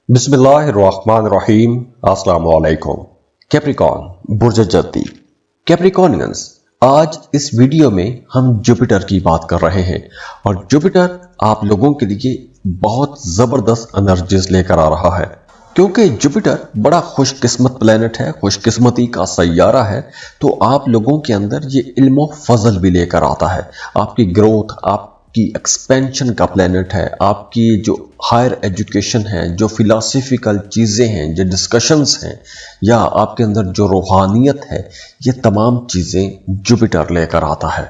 बिस्मिल्लाहिर्रहमानिर्रहीम अस्सलाम वालेकुम। कैप्रिकॉन बुर्ज जद्दी। कैप्रिकॉनियंस, आज इस वीडियो में हम जुपिटर की बात कर रहे हैं और जुपिटर आप लोगों के लिए बहुत ज़बरदस्त एनर्जीज लेकर आ रहा है, क्योंकि जुपिटर बड़ा खुशकिस्मत प्लेनेट है, खुशकिस्मती का सैयारा है। तो आप लोगों के अंदर ये इल्म फजल भी लेकर आता है, आपकी ग्रोथ, आपकी एक्सपेंशन का प्लेनेट है, आपकी जो हायर एजुकेशन है, जो फिलॉसफिकल चीज़ें हैं, जो डिस्कशंस हैं, या आपके अंदर जो रूहानियत है, ये तमाम चीज़ें जुपिटर लेकर आता है।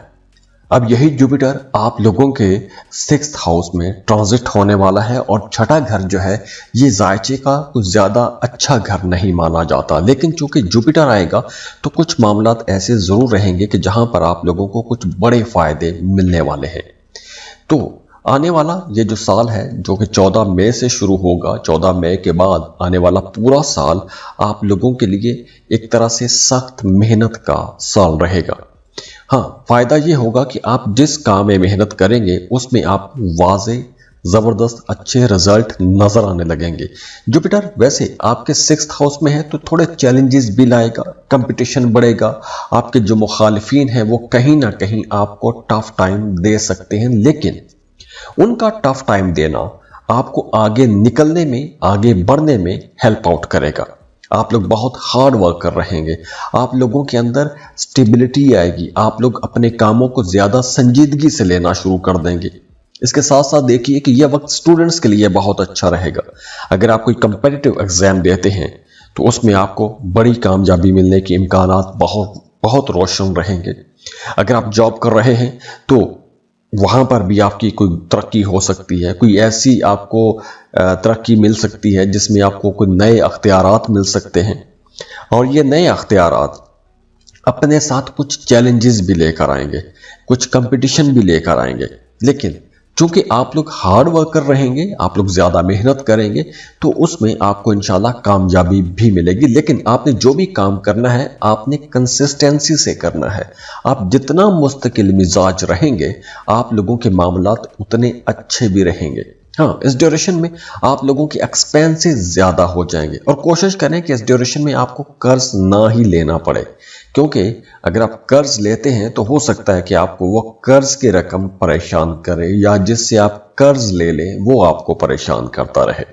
अब यही जुपिटर आप लोगों के 6th हाउस में ट्रांजिट होने वाला है और छठा घर जो है ये जायचे का कुछ ज़्यादा अच्छा घर नहीं माना जाता, लेकिन चूंकि जुपिटर आएगा तो कुछ मामलात ऐसे ज़रूर रहेंगे कि जहां पर आप लोगों को कुछ बड़े फ़ायदे मिलने वाले हैं। तो आने वाला ये जो साल है, जो कि 14 मई से शुरू होगा, 14 मई के बाद आने वाला पूरा साल आप लोगों के लिए एक तरह से सख्त मेहनत का साल रहेगा। हाँ, फायदा ये होगा कि आप जिस काम में मेहनत करेंगे उसमें आप वाज़े ज़बरदस्त अच्छे रिजल्ट नज़र आने लगेंगे। जुपिटर वैसे आपके 6th हाउस में है तो थोड़े चैलेंजेस भी लाएगा, कंपटीशन बढ़ेगा, आपके जो मुखालिफिन हैं वो कहीं ना कहीं आपको टफ टाइम दे सकते हैं, लेकिन उनका टफ टाइम देना आपको आगे निकलने में, आगे बढ़ने में हेल्प आउट करेगा। आप लोग बहुत हार्ड वर्क कर रहेंगे, आप लोगों के अंदर स्टेबिलिटी आएगी, आप लोग अपने कामों को ज़्यादा संजीदगी से लेना शुरू कर देंगे। इसके साथ साथ देखिए कि यह वक्त स्टूडेंट्स के लिए बहुत अच्छा रहेगा। अगर आप कोई कंपेटिटिव एग्जाम देते हैं तो उसमें आपको बड़ी कामयाबी मिलने के इम्कानात बहुत बहुत रोशन रहेंगे। अगर आप जॉब कर रहे हैं तो वहाँ पर भी आपकी कोई तरक्की हो सकती है, कोई ऐसी आपको तरक्की मिल सकती है जिसमें आपको कोई नए अख्तियारात मिल सकते हैं, और ये नए अख्तियारात अपने साथ कुछ चैलेंजेस भी लेकर आएंगे, कुछ कंपटीशन भी लेकर आएंगे। लेकिन चूंकि आप लोग हार्ड वर्कर रहेंगे, आप लोग ज़्यादा मेहनत करेंगे तो उसमें आपको इंशाल्लाह कामयाबी भी मिलेगी। लेकिन आपने जो भी काम करना है आपने कंसिस्टेंसी से करना है। आप जितना मुस्तकिल मिजाज रहेंगे आप लोगों के मामलात उतने अच्छे भी रहेंगे। हाँ, इस ड्यूरेशन में आप लोगों के एक्सपेंसेस ज़्यादा हो जाएंगे और कोशिश करें कि इस ड्यूरेशन में आपको कर्ज ना ही लेना पड़े, क्योंकि अगर आप कर्ज लेते हैं तो हो सकता है कि आपको वो कर्ज की रकम परेशान करे, या जिससे आप कर्ज ले लें वो आपको परेशान करता रहे।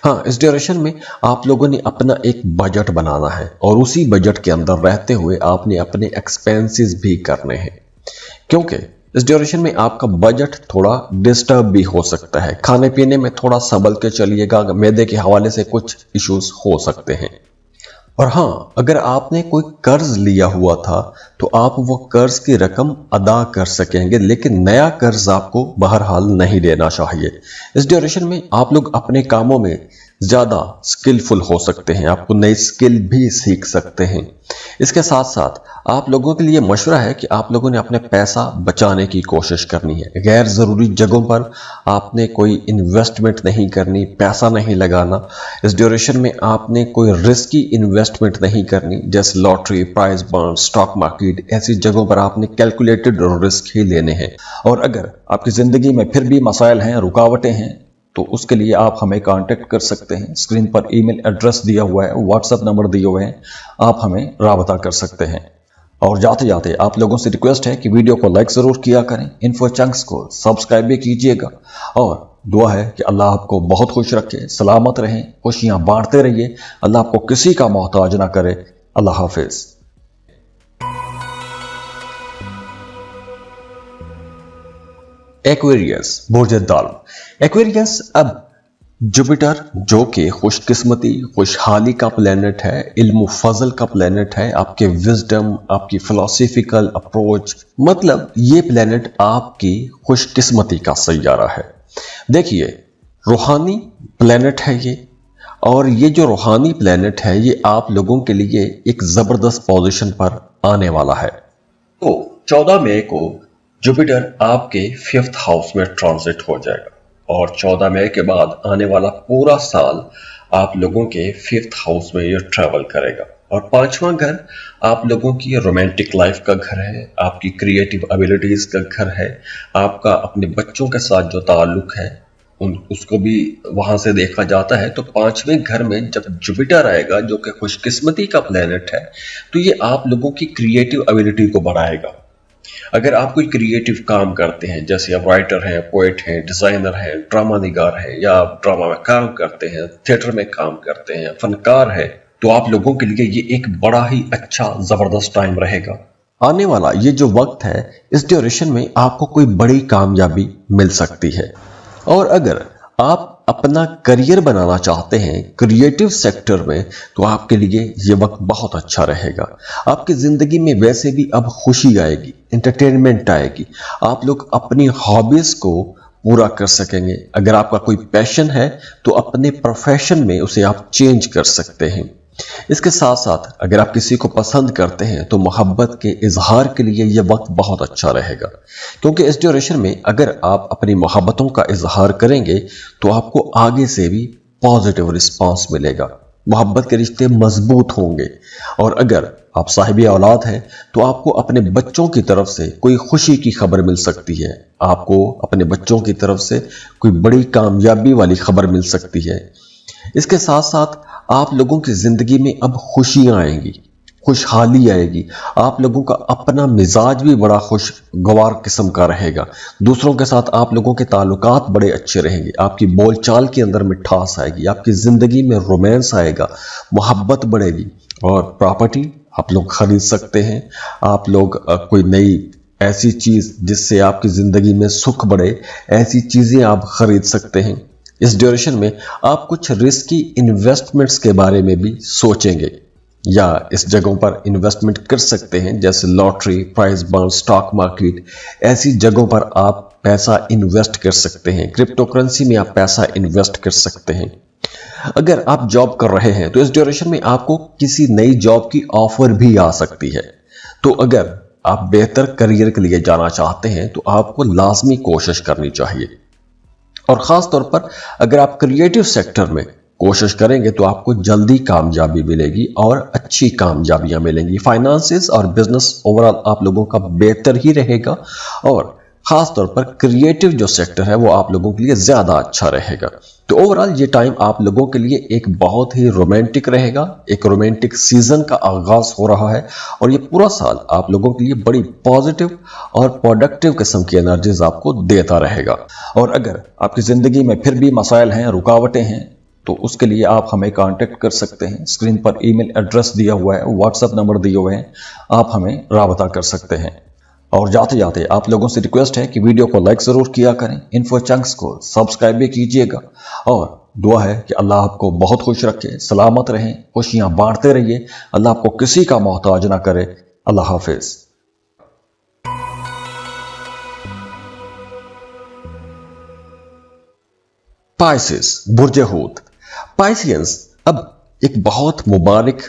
हाँ, इस ड्यूरेशन में आप लोगों ने अपना एक बजट बनाना है और उसी बजट के अंदर रहते हुए आपने अपने एक्सपेंसेस भी करने हैं, क्योंकि इस ड्यूरेशन में आपका बजट थोड़ा डिस्टर्ब भी हो सकता है। खाने पीने में थोड़ा संभल के चलिएगा, मैदे के हवाले से कुछ इश्यूज हो सकते हैं। और हाँ, अगर आपने कोई कर्ज लिया हुआ था तो आप वो कर्ज की रकम अदा कर सकेंगे, लेकिन नया कर्ज आपको बहरहाल नहीं लेना चाहिए। इस ड्यूरेशन में आप लोग अपने कामों में ज़्यादा स्किलफुल हो सकते हैं, आपको नई स्किल भी सीख सकते हैं। इसके साथ साथ आप लोगों के लिए मशवरा है कि आप लोगों ने अपने पैसा बचाने की कोशिश करनी है। गैर ज़रूरी जगहों पर आपने कोई इन्वेस्टमेंट नहीं करनी, पैसा नहीं लगाना। इस ड्यूरेशन में आपने कोई रिस्की इन्वेस्टमेंट नहीं करनी, जैसे lottery, prize bond, stock market, ऐसी जगहों पर आपने कैलकुलेटेड रिस्क ही लेने हैं। और अगर आपकी ज़िंदगी में फिर भी मसाइल हैं, रुकावटें हैं, तो उसके लिए आप हमें कांटेक्ट कर सकते हैं। स्क्रीन पर ईमेल एड्रेस दिया हुआ है, व्हाट्सएप नंबर दिए हुए हैं, आप हमें राबता कर सकते हैं। और जाते जाते आप लोगों से रिक्वेस्ट है कि वीडियो को लाइक ज़रूर किया करें, इन्फो चंक्स को सब्सक्राइब भी कीजिएगा, और दुआ है कि अल्लाह आपको बहुत खुश रखे, सलामत रहें, खुशियाँ बांटते रहिए, अल्लाह आपको किसी का मोहताज ना करे। अल्लाह हाफिज़। एक्वेरियस बुर्ज दाल्म। एक्वेरियस अब जुपिटर जो कि खुशकिस्मती, खुशहाली का प्लेनेट है, इल्म फजल का प्लेनेट है, आपके विजडम, आपकी फिलोसफिकल अप्रोच, मतलब ये प्लेनेट आपकी खुशकिस्मती का सैयारा है। देखिए, रूहानी प्लेनेट है ये, और ये जो रूहानी प्लेनेट है ये आप लोगों के लिए एक ज़बरदस्त पोजीशन पर आने वाला है। तो 14 मई को जुपिटर आपके 5th हाउस में ट्रांजिट हो जाएगा और 14 मई के बाद आने वाला पूरा साल आप लोगों के 5th हाउस में ये ट्रैवल करेगा। और 5वां घर आप लोगों की रोमांटिक लाइफ का घर है, आपकी क्रिएटिव एबिलिटीज का घर है, आपका अपने बच्चों के साथ जो ताल्लुक है اس کو بھی वहां से देखा जाता है। तो 5वें घर में जब जुपिटर आएगा जो कि खुशकिस्मती का प्लेनेट है, तो ये आप लोगों की क्रिएटिव एबिलिटी को बढ़ाएगा। अगर आप कोई क्रिएटिव काम करते हैं, जैसे आप राइटर हैं, पोएट हैं, डिजाइनर हैं, ड्रामा निगार हैं, या आप ड्रामा में काम करते हैं, थिएटर में काम करते हैं, फनकार है, तो आप लोगों के लिए ये एक बड़ा ही अच्छा जबरदस्त टाइम रहेगा। आने वाला ये जो वक्त है, इस ड्यूरेशन में आपको कोई बड़ी कामयाबी मिल सकती है। और अगर आप अपना करियर बनाना चाहते हैं क्रिएटिव सेक्टर में, तो आपके लिए ये वक्त बहुत अच्छा रहेगा। आपकी जिंदगी में वैसे भी अब खुशी आएगी, एंटरटेनमेंट आएगी, आप लोग अपनी हॉबीज को पूरा कर सकेंगे। अगर आपका कोई पैशन है तो अपने प्रोफेशन में उसे आप चेंज कर सकते हैं। इसके साथ साथ अगर आप किसी को पसंद करते हैं तो मोहब्बत के इजहार के लिए यह वक्त बहुत अच्छा रहेगा, क्योंकि इस ड्यूरेशन में अगर आप अपनी मोहब्बतों का इजहार करेंगे तो आपको आगे से भी पॉजिटिव रिस्पांस मिलेगा, मोहब्बत के रिश्ते मजबूत होंगे। और अगर आप साहिब औलाद हैं तो आपको अपने बच्चों की तरफ से कोई खुशी की खबर मिल सकती है, आपको अपने बच्चों की तरफ से कोई बड़ी कामयाबी वाली खबर मिल सकती है। इसके साथ साथ आप लोगों की जिंदगी में अब खुशियां आएंगी, खुशहाली आएगी, आप लोगों का अपना मिजाज भी बड़ा खुशगवार किस्म का रहेगा, दूसरों के साथ आप लोगों के ताल्लुकात बड़े अच्छे रहेंगे, आपकी बोलचाल के अंदर मिठास आएगी, आपकी जिंदगी में रोमांस आएगा, मोहब्बत बढ़ेगी। और प्रॉपर्टी आप लोग खरीद सकते हैं, आप लोग कोई नई ऐसी चीज जिससे आपकी जिंदगी में सुख बढ़े, ऐसी चीजें आप खरीद सकते हैं। इस ड्यूरेशन में आप कुछ रिस्की इन्वेस्टमेंट्स के बारे में भी सोचेंगे या इस जगहों पर इन्वेस्टमेंट कर सकते हैं, जैसे lottery, prize bond, stock market, ऐसी जगहों पर आप पैसा इन्वेस्ट कर सकते हैं। क्रिप्टो करेंसी में आप पैसा इन्वेस्ट कर सकते हैं। अगर आप जॉब कर रहे हैं तो इस ड्यूरेशन में आपको किसी नई जॉब की ऑफर भी आ सकती है। तो अगर आप बेहतर करियर के लिए जाना चाहते हैं तो आपको लाजमी कोशिश करनी चाहिए। और ख़ास तौर पर अगर आप क्रिएटिव सेक्टर में कोशिश करेंगे तो आपको जल्दी कामयाबी मिलेगी और अच्छी कामयाबियां मिलेंगी। फाइनेंसेस और बिजनेस ओवरऑल आप लोगों का बेहतर ही रहेगा, और ख़ास तौर पर क्रिएटिव जो सेक्टर है वो आप लोगों के लिए ज़्यादा अच्छा रहेगा। तो ओवरऑल ये टाइम आप लोगों के लिए एक बहुत ही रोमांटिक रहेगा, एक रोमांटिक सीजन का आगाज हो रहा है, और ये पूरा साल आप लोगों के लिए बड़ी पॉजिटिव और प्रोडक्टिव किस्म की एनर्जीज आपको देता रहेगा। और अगर आपकी ज़िंदगी में फिर भी मसाइल हैं, रुकावटें हैं, तो उसके लिए आप हमें कांटेक्ट कर सकते हैं। स्क्रीन पर ईमेल एड्रेस दिया हुआ है, व्हाट्सएप नंबर दिए हुए हैं, आप हमें राबता कर सकते हैं। और जाते जाते आप लोगों से रिक्वेस्ट है कि वीडियो को लाइक ज़रूर किया करें, इन्फो चंक्स को सब्सक्राइब भी कीजिएगा, और दुआ है कि अल्लाह आपको बहुत खुश रखे, सलामत रहें, खुशियां बांटते रहिए, अल्लाह आपको किसी का मोहताज ना करे। अल्लाह हाफिज। पाइसेस, बुर्ज हूत। पाइसियंस अब एक बहुत मुबारक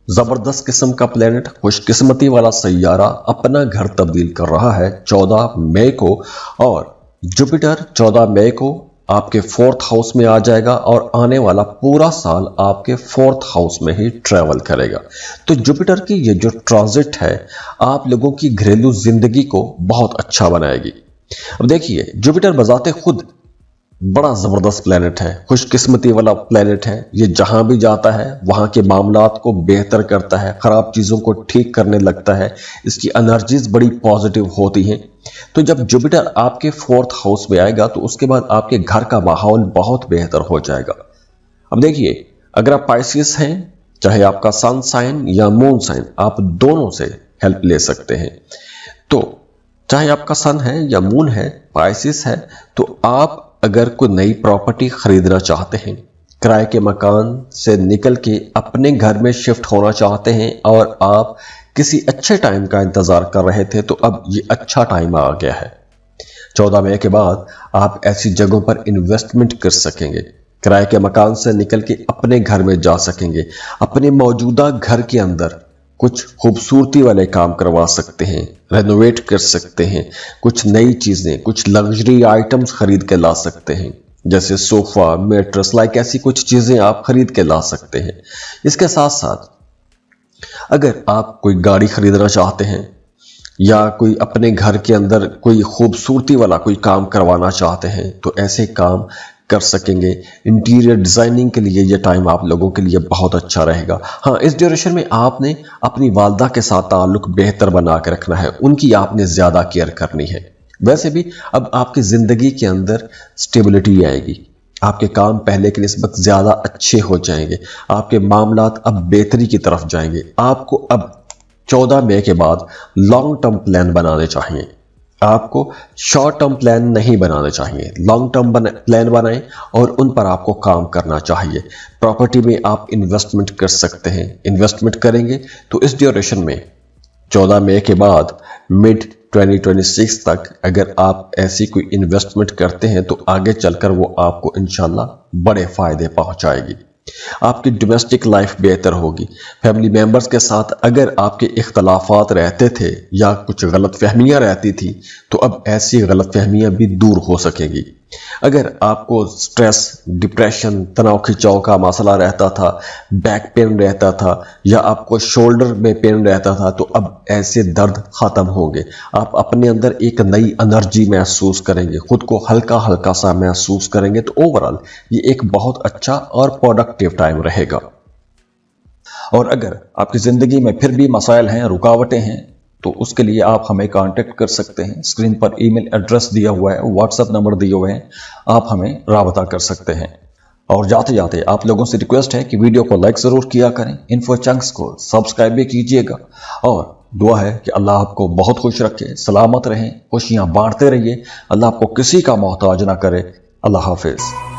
जबरदस्त किस्म का प्लेनेट, खुशकिस्मती वाला सैयारा अपना घर तब्दील कर रहा है 14 मई को, और जुपिटर 14 मई को आपके 4th हाउस में आ जाएगा और आने वाला पूरा साल आपके 4th हाउस में ही ट्रैवल करेगा। तो जुपिटर की ये जो ट्रांजिट है आप लोगों की घरेलू जिंदगी को बहुत अच्छा बनाएगी। अब देखिए, जुपिटर बजाते खुद बड़ा जबरदस्त प्लेनेट है, खुशकिस्मती वाला प्लेनेट है। ये जहां भी जाता है वहां के मामलात को बेहतर करता है, खराब चीजों को ठीक करने लगता है, इसकी एनर्जीज बड़ी पॉजिटिव होती हैं। तो जब जुपिटर आपके 4th हाउस में आएगा तो उसके बाद आपके घर का माहौल बहुत बेहतर हो जाएगा। अब देखिए, अगर आप पाइसियस हैं, चाहे आपका सन साइन या मून साइन, आप दोनों से हेल्प ले सकते हैं। तो चाहे आपका सन है या मून है, पाइसियस है, तो आप अगर कोई नई प्रॉपर्टी खरीदना चाहते हैं, किराए के मकान से निकल के अपने घर में शिफ्ट होना चाहते हैं, और आप किसी अच्छे टाइम का इंतजार कर रहे थे, तो अब ये अच्छा टाइम आ गया है। 14 मई के बाद आप ऐसी जगहों पर इन्वेस्टमेंट कर सकेंगे, किराए के मकान से निकल के अपने घर में जा सकेंगे, अपने मौजूदा घर के अंदर कुछ खूबसूरती वाले काम करवा सकते हैं, रेनोवेट कर सकते हैं, कुछ नई चीजें, कुछ लग्जरी आइटम्स खरीद के ला सकते हैं, जैसे सोफा, मैट्रेस, लाइक ऐसी कुछ चीजें आप खरीद के ला सकते हैं। इसके साथ साथ अगर आप कोई गाड़ी खरीदना चाहते हैं या कोई अपने घर के अंदर कोई खूबसूरती वाला कोई काम करवाना चाहते हैं, तो ऐसे काम कर सकेंगे। इंटीरियर डिज़ाइनिंग के लिए ये टाइम आप लोगों के लिए बहुत अच्छा रहेगा। हाँ, इस ड्यूरेशन में आपने अपनी वालदा के साथ ताल्लुक़ बेहतर बना के रखना है, उनकी आपने ज़्यादा केयर करनी है। वैसे भी अब आपकी ज़िंदगी के अंदर स्टेबिलिटी आएगी, आपके काम पहले की निस्बत ज़्यादा अच्छे हो जाएंगे, आपके मामलात अब बेहतरी की तरफ जाएंगे। आपको अब 14 मई के बाद लॉन्ग टर्म प्लान बनाने चाहिए, आपको शॉर्ट टर्म प्लान नहीं बनाने चाहिए। लॉन्ग टर्म प्लान बनाएं और उन पर आपको काम करना चाहिए। प्रॉपर्टी में आप इन्वेस्टमेंट कर सकते हैं, इन्वेस्टमेंट करेंगे तो इस ड्यूरेशन में 14 मई के बाद मिड 2026 तक अगर आप ऐसी कोई इन्वेस्टमेंट करते हैं तो आगे चलकर वो आपको इंशाल्लाह बड़े फायदे पहुंचाएगी। आपकी डोमेस्टिक लाइफ बेहतर होगी। फैमिली मेंबर्स के साथ अगर आपके इख्तलाफात रहते थे या कुछ गलत फहमियाँ रहती थी तो अब ऐसी गलत फहमियाँ भी दूर हो सकेंगी। अगर आपको स्ट्रेस, डिप्रेशन, तनाव खिंचाव का मसला रहता था, बैक पेन रहता था या आपको शोल्डर में पेन रहता था तो अब ऐसे दर्द ख़त्म होंगे। आप अपने अंदर एक नई एनर्जी महसूस करेंगे, खुद को हल्का हल्का सा महसूस करेंगे। तो ओवरऑल ये एक बहुत अच्छा और प्रोडक्टिव टाइम रहेगा। और अगर आपकी ज़िंदगी में फिर भी मसाइल हैं, रुकावटें हैं, तो उसके लिए आप हमें कांटेक्ट कर सकते हैं। स्क्रीन पर ईमेल एड्रेस दिया हुआ है, व्हाट्सएप नंबर दिए हुए हैं, आप हमें राबता कर सकते हैं। और जाते जाते आप लोगों से रिक्वेस्ट है कि वीडियो को लाइक ज़रूर किया करें, इन्फो चंक्स को सब्सक्राइब भी कीजिएगा और दुआ है कि अल्लाह आपको बहुत खुश रखे, सलामत रहें, खुशियाँ बांटते रहिए, अल्लाह आपको किसी का मोहताज ना करे। अल्लाह हाफिज़।